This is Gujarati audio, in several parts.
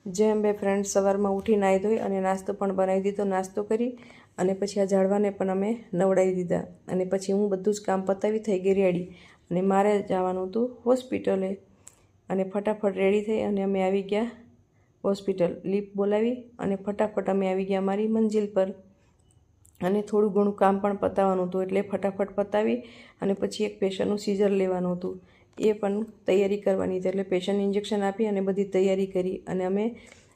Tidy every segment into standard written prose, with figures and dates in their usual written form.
જેમ બે ફ્રેન્ડ સવારમાં ઉઠી નાહી ધોઈ અને નાસ્તો પણ બનાવી દીધો. નાસ્તો કરી અને પછી આ ઝાડવાને પણ અમે નવડાવી દીધા અને પછી હું બધું જ કામ પતાવી થઈ ગઈ રેડી અને મારે જવાનું હતું હોસ્પિટલે અને ફટાફટ રેડી થઈ અને અમે આવી ગયા હોસ્પિટલ. લીપ બોલાવી અને ફટાફટ અમે આવી ગયા મારી મંજિલ પર અને થોડું ઘણું કામ પણ પતાવવાનું હતું એટલે ફટાફટ પતાવી અને પછી એક પેશન્ટનું સીઝર લેવાનું હતું એ પણ તૈયારી કરવાની હતી. એટલે પેશન્ટ ઇન્જેક્શન આપી અને બધી તૈયારી કરી અને અમે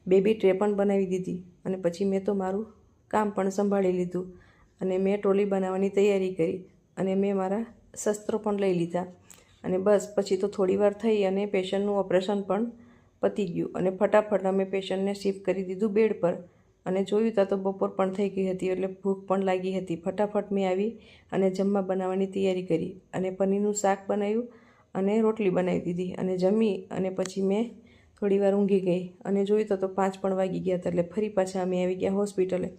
બેબી ટ્રે પણ બનાવી દીધી અને પછી મેં તો મારું કામ પણ સંભાળી લીધું અને મેં ટોલી બનાવવાની તૈયારી કરી અને મેં મારા શસ્ત્રો પણ લઈ લીધા અને બસ પછી તો થોડી વાર થઈ અને પેશન્ટનું ઓપરેશન પણ પતી ગયું અને ફટાફટ અમે પેશન્ટને શિફ્ટ કરી દીધું બેડ પર અને જોયું ત્યાં તો બપોર પણ થઈ ગઈ હતી એટલે ભૂખ પણ લાગી હતી. ફટાફટ મેં આવી અને જમવા બનાવવાની તૈયારી કરી અને પનીરનું શાક બનાવ્યું અને રોટલી બનાવી દીધી અને જમી અને પછી મેં થોડી વાર ઊંઘી ગઈ અને જોયું તો 5 પણ વાગી ગયા હતા. એટલે ફરી પાછા અમે આવી ગયા હોસ્પિટલે.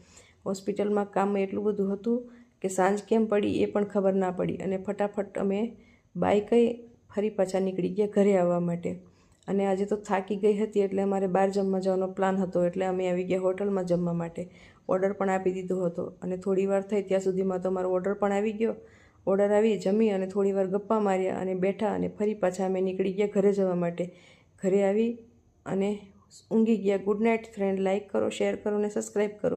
હોસ્પિટલમાં કામ એટલું બધું હતું કે સાંજ કેમ પડી એ પણ ખબર ના પડી અને ફટાફટ અમે બાય કઈ ફરી પાછા નીકળી ગયા ઘરે આવવા માટે. અને આજે તો થાકી ગઈ હતી એટલે અમારે બહાર જમવા જવાનો પ્લાન હતો એટલે અમે આવી ગયા હોટલમાં જમવા માટે. ઓર્ડર પણ આપી દીધો હતો અને થોડી વાર થઈ ત્યાં સુધીમાં તો અમારો ઓર્ડર પણ આવી ગયો. ઓર્ડર આવી જમી અને થોડી વાર ગપ્પા માર્યા અને બેઠા અને ફરી પાછા અમે નીકળી ગયા ઘરે જવા માટે. ઘરે આવી અને ઊંઘી ગયા. Good night friend. લાઇક કરો, શેર કરો અને સબસ્ક્રાઈબ કરો.